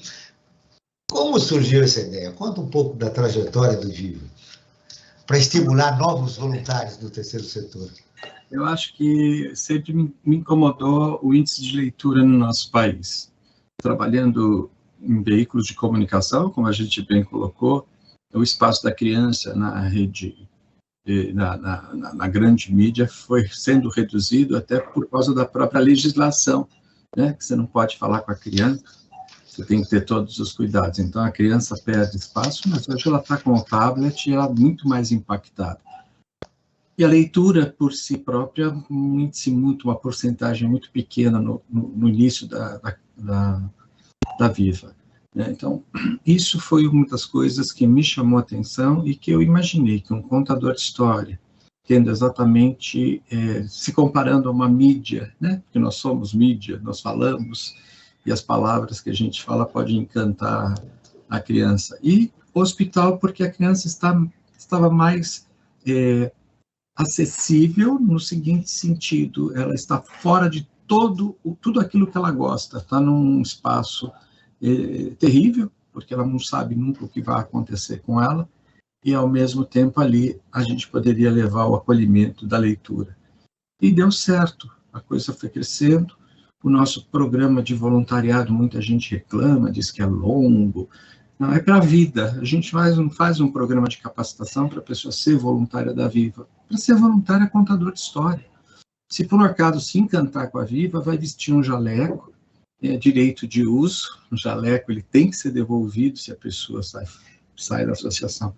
Como surgiu essa ideia? Conta um pouco da trajetória do Viva, para estimular novos voluntários do terceiro setor. Eu acho que sempre me incomodou o índice de leitura no nosso país. Trabalhando em veículos de comunicação, como a gente bem colocou, o espaço da criança na rede, na grande mídia, foi sendo reduzido até por causa da própria legislação, né? Que você não pode falar com a criança, você tem que ter todos os cuidados. Então, a criança perde espaço, mas hoje ela está com o tablet e ela é muito mais impactada. E a leitura, por si própria, uma porcentagem muito pequena no início da Viva. Né? Então, isso foi uma das coisas que me chamou a atenção e que eu imaginei que um contador de história, tendo exatamente, se comparando a uma mídia, né? Porque nós somos mídia, nós falamos, e as palavras que a gente fala podem encantar a criança. E hospital, porque a criança estava mais acessível no seguinte sentido: ela está fora de tudo aquilo que ela gosta, está num espaço terrível, porque ela não sabe nunca o que vai acontecer com ela, e ao mesmo tempo ali a gente poderia levar o acolhimento da leitura. E deu certo, a coisa foi crescendo. O nosso programa de voluntariado, muita gente reclama, diz que é longo. Não, é para a vida. A gente faz um programa de capacitação para a pessoa ser voluntária da Viva. Para ser voluntária é contador de história. Se por um acaso se encantar com a Viva, vai vestir um jaleco, direito de uso. O jaleco ele tem que ser devolvido se a pessoa sai da associação.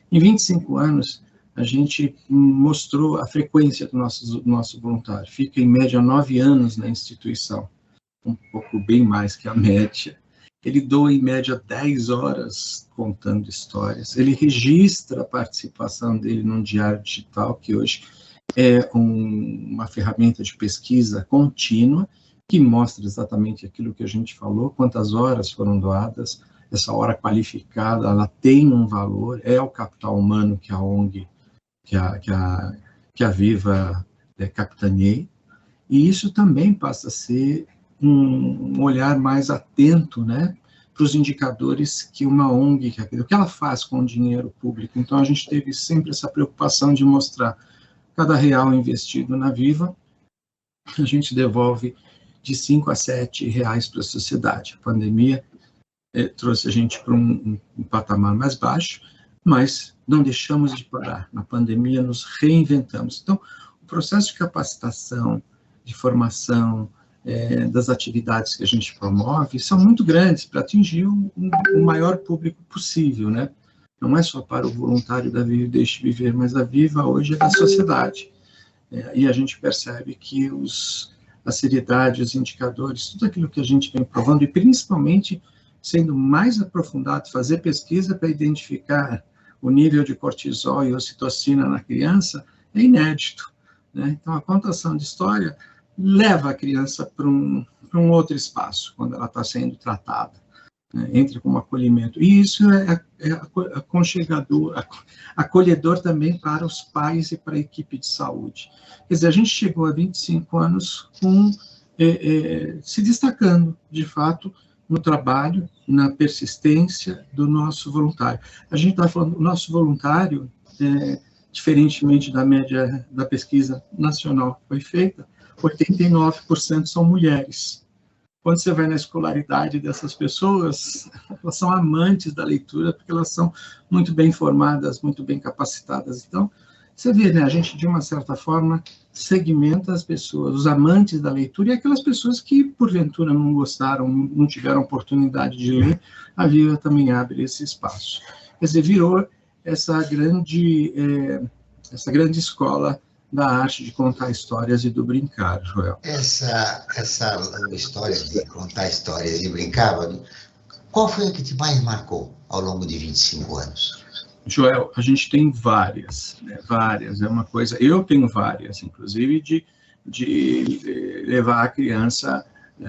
Em 25 anos, a gente mostrou a frequência do nosso voluntário. Fica, em média, 9 anos na instituição, um pouco bem mais que a média. Ele doa, em média, 10 horas contando histórias. Ele registra a participação dele num diário digital, que hoje é uma ferramenta de pesquisa contínua, que mostra exatamente aquilo que a gente falou, quantas horas foram doadas. Essa hora qualificada, ela tem um valor, é o capital humano que a ONG, que a Viva capitaneia, e isso também passa a ser um olhar mais atento, né, para os indicadores que uma ONG, o que ela faz com o dinheiro público. Então, a gente teve sempre essa preocupação de mostrar cada real investido na Viva, a gente devolve de 5 a 7 reais para a sociedade. A pandemia trouxe a gente para um patamar mais baixo, mas não deixamos de parar. Na pandemia, nos reinventamos. Então, o processo de capacitação, de formação, das atividades que a gente promove, são muito grandes para atingir o maior público possível, né? Não é só para o voluntário da Viva Deixe Viver, mas a Viva hoje é da sociedade. E a gente percebe que a seriedade, os indicadores, tudo aquilo que a gente vem provando, e principalmente sendo mais aprofundado, fazer pesquisa para identificar o nível de cortisol e ocitocina na criança, é inédito, né? Então, a contação de história leva a criança para um outro espaço, quando ela está sendo tratada, né? Entra como acolhimento. E isso é aconchegador, acolhedor também para os pais e para a equipe de saúde. Quer dizer, a gente chegou a 25 anos se destacando, de fato, no trabalho, na persistência do nosso voluntário. A gente está falando, o nosso voluntário, diferentemente da média da pesquisa nacional que foi feita, 89% são mulheres. Quando você vai na escolaridade dessas pessoas, elas são amantes da leitura, porque elas são muito bem formadas, muito bem capacitadas. Então, você vê, né, a gente, de uma certa forma, segmenta as pessoas, os amantes da leitura, e aquelas pessoas que, porventura, não gostaram, não tiveram oportunidade de ler, a Viva também abre esse espaço. Quer dizer, virou essa grande escola da arte de contar histórias e do brincar, Joel. Essa história de contar histórias e brincar, qual foi a que te mais marcou ao longo de 25 anos? Joel, a gente tem várias, né? Várias, é uma coisa, eu tenho várias, inclusive, de levar a criança,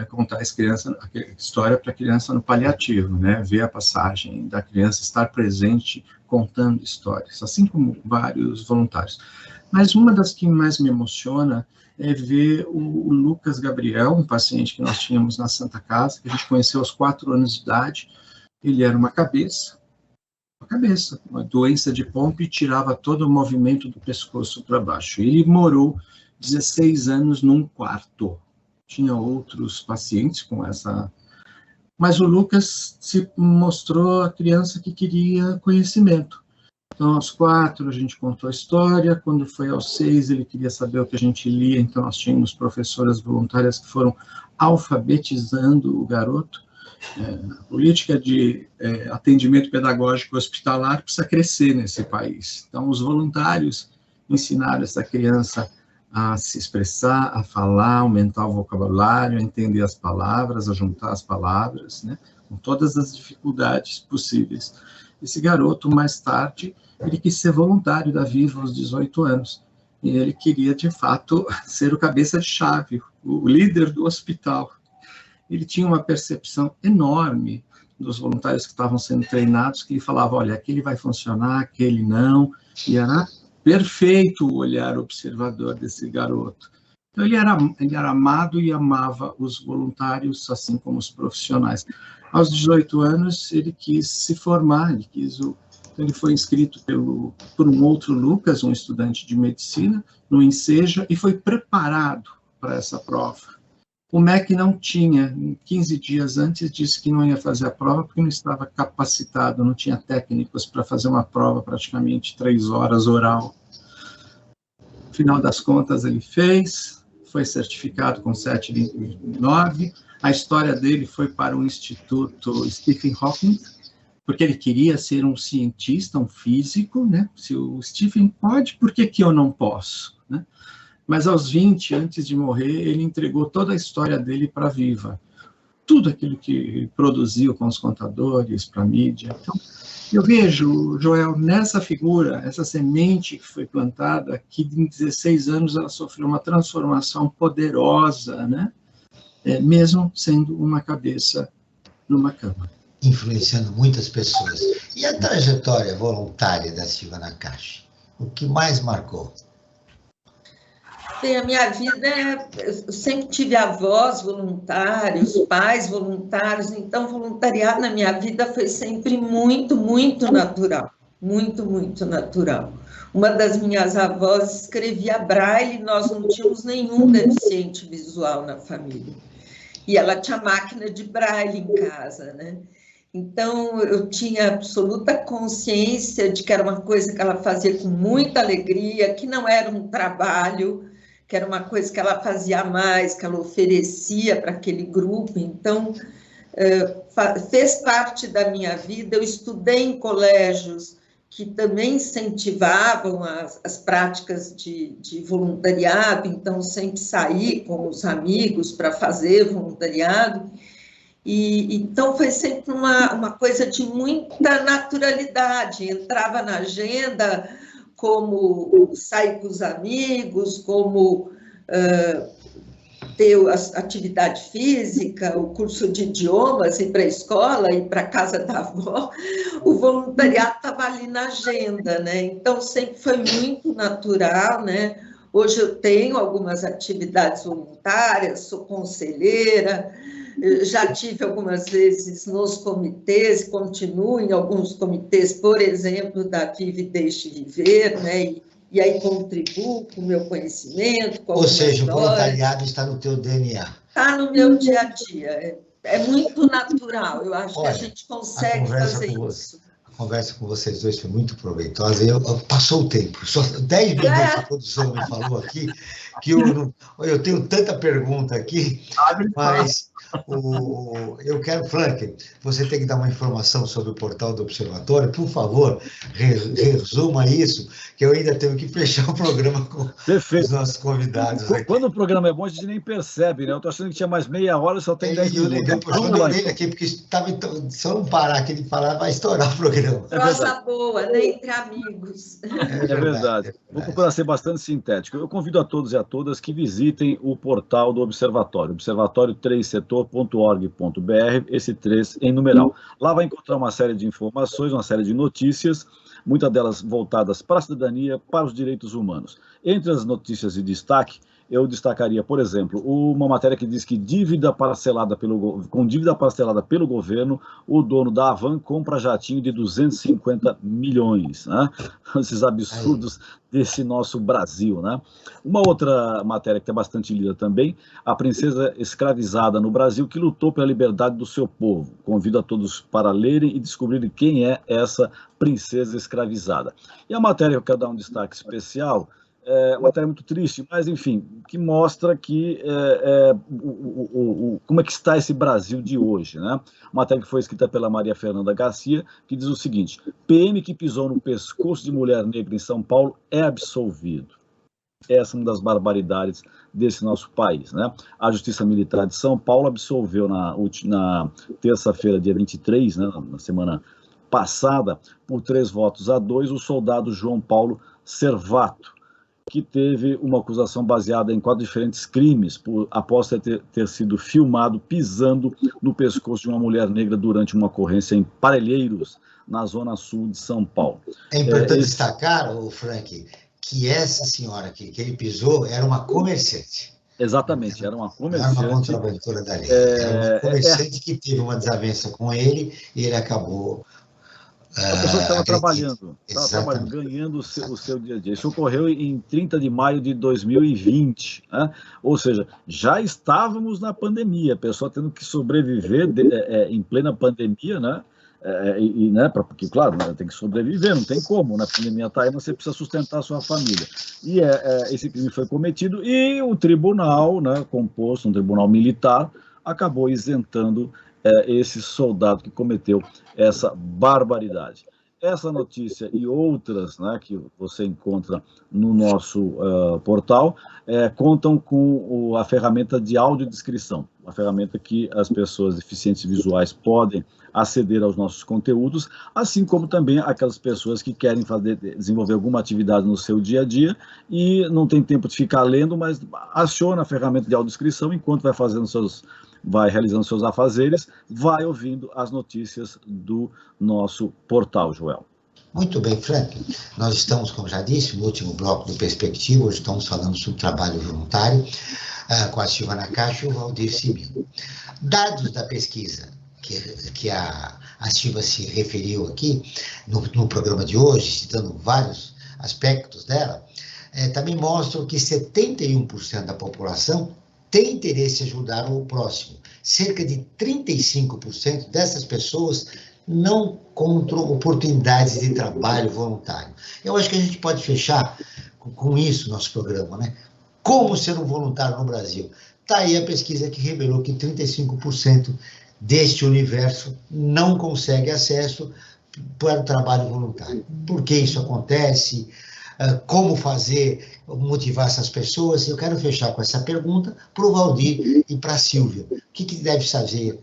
contar a história para a criança no paliativo, né? Ver a passagem da criança estar presente contando histórias, assim como vários voluntários. Mas uma das que mais me emociona é ver o Lucas Gabriel, um paciente que nós tínhamos na Santa Casa, que a gente conheceu aos 4 anos de idade. Ele era uma doença de Pompe, e tirava todo o movimento do pescoço para baixo. Ele morou 16 anos num quarto. Tinha outros pacientes com essa... Mas o Lucas se mostrou a criança que queria conhecimento. Então, aos 4, a gente contou a história. Quando foi aos 6, ele queria saber o que a gente lia. Então, nós tínhamos professoras voluntárias que foram alfabetizando o garoto. A política de atendimento pedagógico hospitalar precisa crescer nesse país. Então, os voluntários ensinaram essa criança a se expressar, a falar, aumentar o vocabulário, a entender as palavras, a juntar as palavras, né, com todas as dificuldades possíveis. Esse garoto, mais tarde, ele quis ser voluntário da Viva aos 18 anos. E ele queria, de fato, ser o cabeça de chave, o líder do hospital. ele tinha uma percepção enorme dos voluntários que estavam sendo treinados, que ele falava, olha, aquele vai funcionar, aquele não, e era perfeito o olhar observador desse garoto. Então, ele era amado e amava os voluntários, assim como os profissionais. Aos 18 anos, ele quis se formar, ele foi inscrito por um outro Lucas, um estudante de medicina, no Enseja, e foi preparado para essa prova. O MEC não tinha, 15 dias antes, disse que não ia fazer a prova porque não estava capacitado, não tinha técnicos para fazer uma prova praticamente 3 horas oral. No final das contas, ele fez, foi certificado com 7,9. A história dele foi para o Instituto Stephen Hawking, porque ele queria ser um cientista, um físico, né? Se o Stephen pode, por que eu não posso, né? Mas aos 20, antes de morrer, ele entregou toda a história dele para a Viva. Tudo aquilo que produziu com os contadores, para a mídia. Então, eu vejo, Joel, nessa figura, essa semente que foi plantada, que em 16 anos ela sofreu uma transformação poderosa, né? Mesmo sendo uma cabeça numa cama. Influenciando muitas pessoas. E a trajetória voluntária da Silva Nakashi? O que mais marcou? Bem, a minha vida, eu sempre tive avós voluntários, pais voluntários, então voluntariado na minha vida foi sempre muito, muito natural, muito, muito natural. Uma das minhas avós escrevia braille, nós não tínhamos nenhum deficiente visual na família. E ela tinha máquina de braille em casa, né? Então, eu tinha absoluta consciência de que era uma coisa que ela fazia com muita alegria, que não era um trabalho, que era uma coisa que ela fazia mais, que ela oferecia para aquele grupo. Então, fez parte da minha vida. Eu estudei em colégios que também incentivavam as práticas de voluntariado, então sempre saí com os amigos para fazer voluntariado. E então foi sempre uma coisa de muita naturalidade, entrava na agenda como sair com os amigos, como ter a atividade física, o curso de idiomas, ir para a escola, ir para a casa da avó, o voluntariado estava ali na agenda, né? Então sempre foi muito natural, né? Hoje eu tenho algumas atividades voluntárias, sou conselheira, já tive algumas vezes nos comitês, continuo em alguns comitês, por exemplo, da Vive e Deixe Viver, né? E aí contribuo com o meu conhecimento. Com Ou seja, história. O voluntariado está no teu DNA. Está no meu dia a dia, é muito natural, eu acho. Olha, que a gente consegue fazer isso. A conversa com vocês dois foi muito proveitosa. Passou o tempo, só 10 minutos a produção me falou aqui, que eu tenho tanta pergunta aqui, mas eu quero, Frank, você tem que dar uma informação sobre o portal do Observatório, por favor, resuma isso, que eu ainda tenho que fechar o programa com os nossos convidados aqui. Quando o programa é bom, a gente nem percebe, né? Eu estou achando que tinha mais meia hora, só tem 10 minutos. Eu levei dele aqui, porque se eu não parar aqui de falar, vai estourar o programa. Coisa boa, né? Entre amigos. É verdade. Vou procurar ser bastante sintético. Eu convido a todos e a todas que visitem o portal do Observatório, observatório3setor.org.br, esse 3 em numeral. Lá vai encontrar uma série de informações, uma série de notícias, muitas delas voltadas para a cidadania, para os direitos humanos. Entre as notícias de destaque, eu destacaria, por exemplo, uma matéria que diz que com dívida parcelada pelo governo, o dono da Havan compra jatinho de 250 milhões, né? Esses absurdos desse nosso Brasil, né? Uma outra matéria que é bastante lida também, a princesa escravizada no Brasil que lutou pela liberdade do seu povo. Convido a todos para lerem e descobrirem quem é essa princesa escravizada. E a matéria que eu quero dar um destaque especial, uma matéria muito triste, mas, enfim, que mostra que, como é que está esse Brasil de hoje, né? Uma matéria que foi escrita pela Maria Fernanda Garcia, que diz o seguinte: PM que pisou no pescoço de mulher negra em São Paulo é absolvido. Essa é uma das barbaridades desse nosso país, né? A Justiça Militar de São Paulo absolveu na terça-feira, dia 23, né, na semana passada, por 3 votos a 2, o soldado João Paulo Servato. que teve uma acusação baseada em 4 diferentes crimes, após ter sido filmado pisando no pescoço de uma mulher negra durante uma ocorrência em Parelheiros, na zona sul de São Paulo. É importante destacar, Frank, que essa senhora que ele pisou era uma comerciante. Exatamente, era uma comerciante. Não era uma contraventora da lei. Era uma comerciante que teve uma desavença com ele e ele acabou... A pessoa estava trabalhando, ganhando o seu dia a dia. Isso ocorreu em 30 de maio de 2020, né? Ou seja, já estávamos na pandemia, a pessoa tendo que sobreviver em plena pandemia, né? Porque, claro, né, tem que sobreviver, não tem como, né? A pandemia está aí, mas você precisa sustentar a sua família. E esse crime foi cometido e o tribunal, né, composto, um tribunal militar, acabou isentando esse soldado que cometeu essa barbaridade. Essa notícia e outras, né, que você encontra no nosso portal, contam com a ferramenta de audiodescrição, uma ferramenta que as pessoas deficientes visuais podem aceder aos nossos conteúdos, assim como também aquelas pessoas que querem desenvolver alguma atividade no seu dia a dia e não tem tempo de ficar lendo, mas aciona a ferramenta de audiodescrição enquanto vai realizando seus afazeres, vai ouvindo as notícias do nosso portal, Joel. Muito bem, Frank. Nós estamos, como já disse, no último bloco do Perspectiva, hoje estamos falando sobre trabalho voluntário, com a Silvana Cacho e o Valdir Simino. Dados da pesquisa que a Silva se referiu aqui, no programa de hoje, citando vários aspectos dela, também mostram que 71% da população tem interesse em ajudar o próximo. Cerca de 35% dessas pessoas não encontram oportunidades de trabalho voluntário. Eu acho que a gente pode fechar com isso nosso programa, né? Como ser um voluntário no Brasil? Está aí a pesquisa que revelou que 35% deste universo não consegue acesso para o trabalho voluntário. Por que isso acontece? Como fazer, motivar essas pessoas? Eu quero fechar com essa pergunta para o Valdir e para a Silvia. O que deve fazer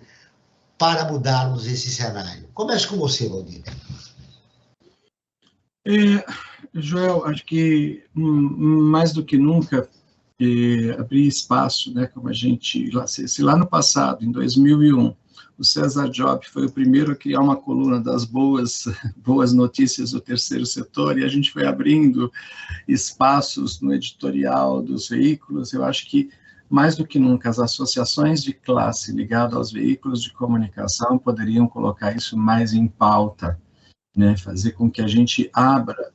para mudarmos esse cenário? Começo com você, Valdir. Joel, acho que mais do que nunca abrir espaço, né, como a gente, se lá no passado, em 2001, o César Job foi o primeiro a criar uma coluna das boas notícias do terceiro setor, e a gente foi abrindo espaços no editorial dos veículos. Eu acho que, mais do que nunca, as associações de classe ligadas aos veículos de comunicação poderiam colocar isso mais em pauta, né? Fazer com que a gente abra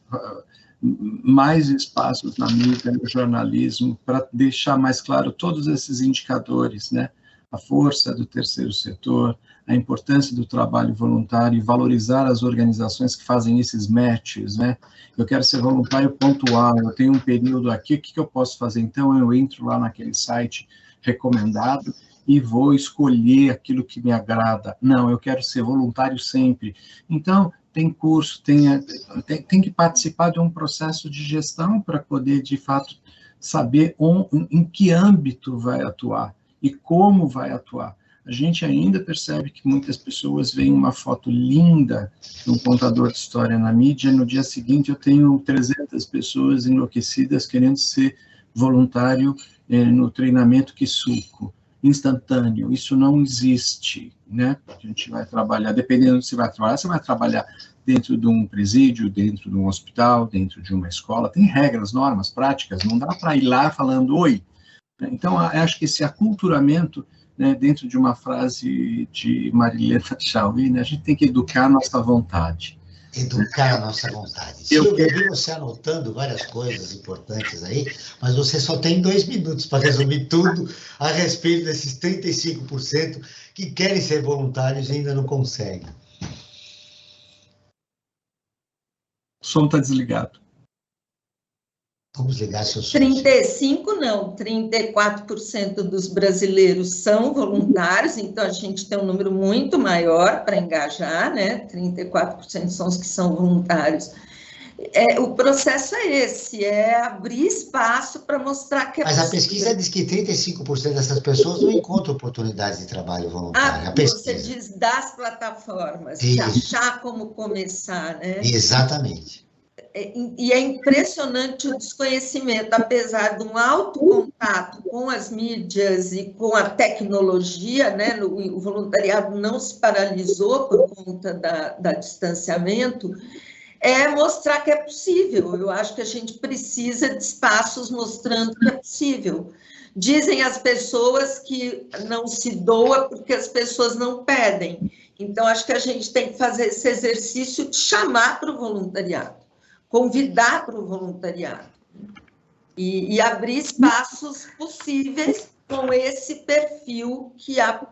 mais espaços na mídia, no jornalismo, para deixar mais claro todos esses indicadores, né? A força do terceiro setor, a importância do trabalho voluntário e valorizar as organizações que fazem esses matches, né? Eu quero ser voluntário pontual, eu tenho um período aqui, o que eu posso fazer? Então, eu entro lá naquele site recomendado e vou escolher aquilo que me agrada. Não, eu quero ser voluntário sempre. Então, tem curso, tem que participar de um processo de gestão para poder, de fato, saber em que âmbito vai atuar e como vai atuar. A gente ainda percebe que muitas pessoas veem uma foto linda de um contador de história na mídia, no dia seguinte eu tenho 300 pessoas enlouquecidas querendo ser voluntário no treinamento Kisuko, instantâneo. Isso não existe, né? A gente vai trabalhar, dependendo do que você vai trabalhar dentro de um presídio, dentro de um hospital, dentro de uma escola, tem regras, normas, práticas, não dá para ir lá falando oi. Então, acho que esse aculturamento, né, dentro de uma frase de Marilena Chauí, né, a gente tem que educar a nossa vontade. Educar a nossa vontade. Silvia, eu vi você anotando várias coisas importantes aí, mas você só tem 2 minutos para resumir tudo a respeito desses 35% que querem ser voluntários e ainda não conseguem. O som está desligado. Vamos ligar seu som. 35 não, 34% dos brasileiros são voluntários, então a gente tem um número muito maior para engajar, né? 34% são os que são voluntários. O processo é esse, abrir espaço para mostrar que é Mas possível. A pesquisa diz que 35% dessas pessoas não encontram oportunidades de trabalho voluntário. Você diz das plataformas, de achar como começar, né? Exatamente. E é impressionante o desconhecimento, apesar de um alto contato com as mídias e com a tecnologia, né? O voluntariado não se paralisou por conta da distanciamento, é mostrar que é possível. Eu acho que a gente precisa de espaços mostrando que é possível. Dizem as pessoas que não se doa porque as pessoas não pedem. Então, acho que a gente tem que fazer esse exercício de chamar para o voluntariado, convidar para o voluntariado e abrir espaços possíveis com esse perfil que a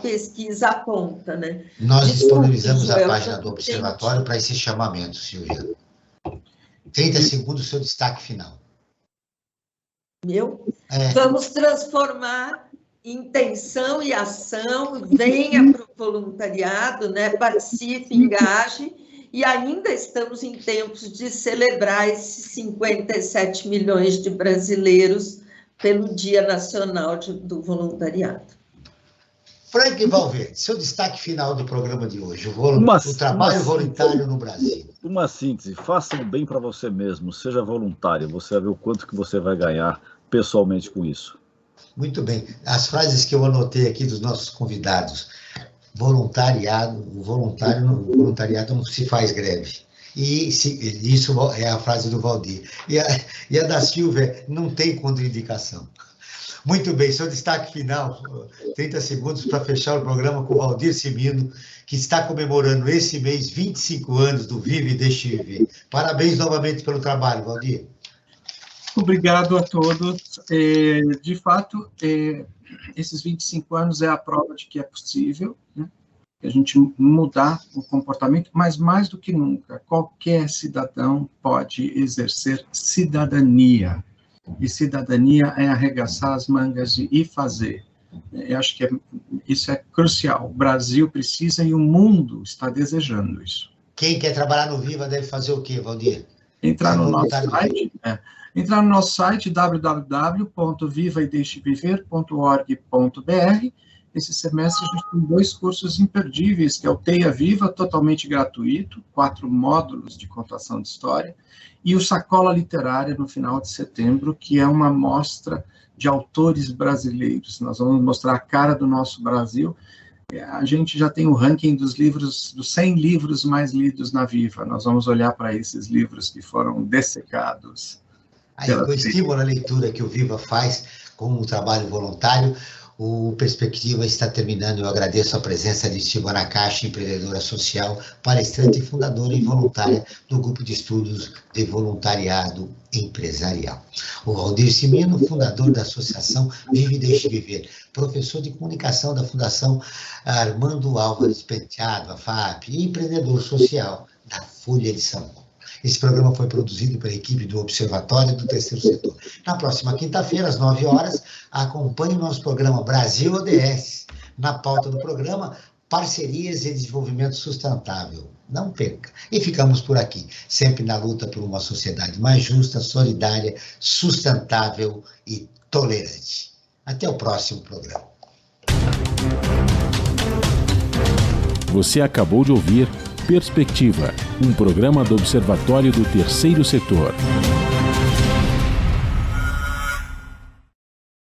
pesquisa aponta, né? Nós disponibilizamos a página do Observatório para esse chamamento, Silvia. 30 segundos, seu destaque final. Vamos transformar intenção e ação, venha para o voluntariado, né? Participe, engaje, e ainda estamos em tempos de celebrar esses 57 milhões de brasileiros pelo Dia Nacional do Voluntariado. Frank Valverde, seu destaque final do programa de hoje, o trabalho voluntário no Brasil. Uma síntese: faça o bem para você mesmo, seja voluntário, você vai ver o quanto que você vai ganhar pessoalmente com isso. Muito bem. As frases que eu anotei aqui dos nossos convidados. O voluntariado não se faz greve. E isso é a frase do Valdir. E a da Silvia, não tem contraindicação. Muito bem, seu destaque final, 30 segundos para fechar o programa com o Valdir Cimino, que está comemorando esse mês 25 anos do Vive e Deixe Viver. Parabéns novamente pelo trabalho, Valdir. Obrigado a todos. De fato, esses 25 anos é a prova de que é possível, né, a gente mudar o comportamento, mas mais do que nunca, qualquer cidadão pode exercer cidadania. E cidadania é arregaçar as mangas e fazer. Eu acho que isso é crucial. O Brasil precisa e o mundo está desejando isso. Quem quer trabalhar no Viva deve fazer o quê, Valdir? Entrar no nosso site www.vivaedeixeviver.org.br. Esse semestre a gente tem 2 cursos imperdíveis, que é o Teia Viva, totalmente gratuito, 4 módulos de contação de história, e o Sacola Literária, no final de setembro, que é uma mostra de autores brasileiros. Nós vamos mostrar a cara do nosso Brasil. A gente já tem o ranking dos 100 livros mais lidos na Viva. Nós vamos olhar para esses livros que foram dessecados. Aí, com o estímulo à leitura que o Viva faz com o trabalho voluntário, o Perspectiva está terminando. Eu agradeço a presença de Silvia Nakashi, empreendedora social, palestrante e fundadora e voluntária do Grupo de Estudos de Voluntariado Empresarial. O Valdir Cimino, fundador da Associação Vive e Deixe Viver, professor de comunicação da Fundação Armando Álvares Penteado, a FAP, e empreendedor social da Folha de São Paulo. Esse programa foi produzido pela equipe do Observatório do Terceiro Setor. Na próxima quinta-feira, às 9 horas, acompanhe o nosso programa Brasil ODS. Na pauta do programa, parcerias e desenvolvimento sustentável. Não perca. E ficamos por aqui, sempre na luta por uma sociedade mais justa, solidária, sustentável e tolerante. Até o próximo programa. Você acabou de ouvir Perspectiva, um programa do Observatório do Terceiro Setor.